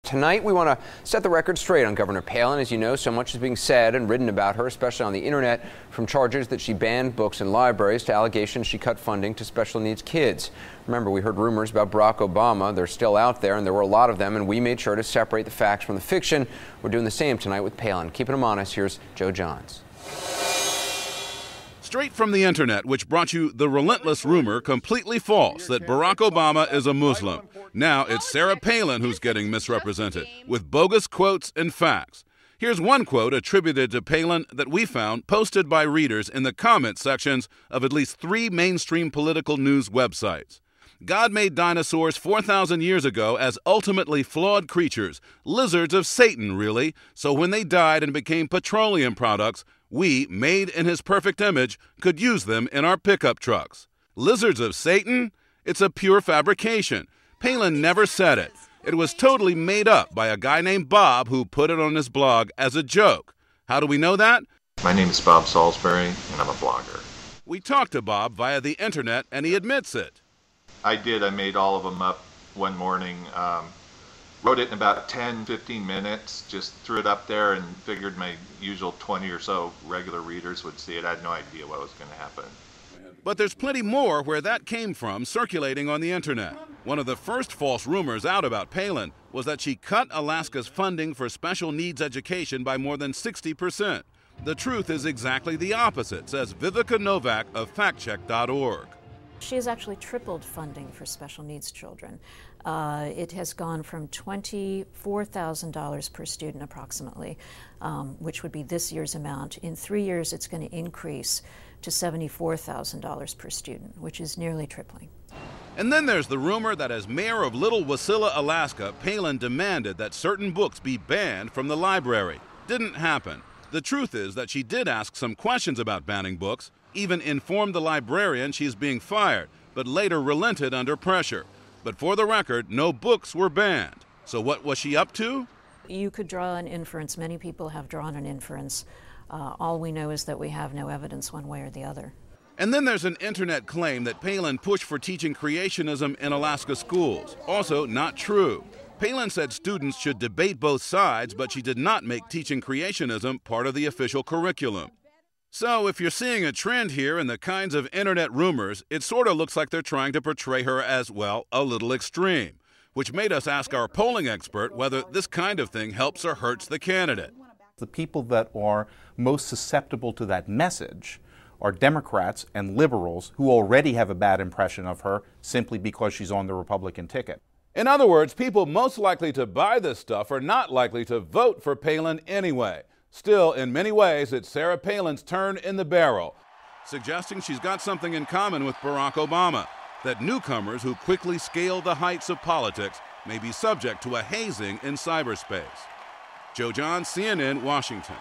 Tonight, we want to set the record straight on Governor Palin. As you know, so much is being said and written about her, especially on the internet, from charges that she banned books in libraries to allegations she cut funding to special needs kids. Remember, we heard rumors about Barack Obama. They're still out there, and there were a lot of them, and we made sure to separate the facts from the fiction. We're doing the same tonight with Palin. Keeping them honest, here's Joe Johns. Straight from the internet, which brought you the relentless rumor, completely false, that Barack Obama is a Muslim. Now it's Sarah Palin who's getting misrepresented, with bogus quotes and facts. Here's one quote attributed to Palin that we found posted by readers in the comment sections of at least 3 mainstream political news websites. God made dinosaurs 4,000 years ago as ultimately flawed creatures, lizards of Satan, really, so when they died and became petroleum products, we, made in his perfect image, could use them in our pickup trucks. Lizards of Satan? It's a pure fabrication. Palin never said it. It was totally made up by a guy named Bob who put it on his blog as a joke. How do we know that? My name is Bob Salisbury, and I'm a blogger. We talked to Bob via the internet, and he admits it. I did. I made all of them up one morning. Wrote it in about 10, 15 minutes, just threw it up there and figured my usual 20 or so regular readers would see it. I had no idea what was going to happen. But there's plenty more where that came from circulating on the internet. One of the first false rumors out about Palin was that she cut Alaska's funding for special needs education by more than 60%. The truth is exactly the opposite, says Vivica Novak of factcheck.org. She has actually tripled funding for special needs children. It has gone from $24,000 per student approximately, which would be this year's amount. In 3 years, it's going to increase to $74,000 per student, which is nearly tripling. And then there's the rumor that as mayor of Little Wasilla, Alaska, Palin demanded that certain books be banned from the library. Didn't happen. The truth is that she did ask some questions about banning books, even informed the librarian she's being fired, but later relented under pressure. But for the record, no books were banned. So what was she up to? You could draw an inference. Many people have drawn an inference. All we know is that we have no evidence one way or the other. And then there's an internet claim that Palin pushed for teaching creationism in Alaska schools. Also not true. Palin said students should debate both sides, but she did not make teaching creationism part of the official curriculum. So if you're seeing a trend here in the kinds of internet rumors, it sort of looks like they're trying to portray her as, well, a little extreme, which made us ask our polling expert whether this kind of thing helps or hurts the candidate. The people that are most susceptible to that message are Democrats and liberals who already have a bad impression of her simply because she's on the Republican ticket. In other words, people most likely to buy this stuff are not likely to vote for Palin anyway. Still, in many ways, it's Sarah Palin's turn in the barrel, suggesting she's got something in common with Barack Obama, that newcomers who quickly scale the heights of politics may be subject to a hazing in cyberspace. Joe Johns, CNN, Washington.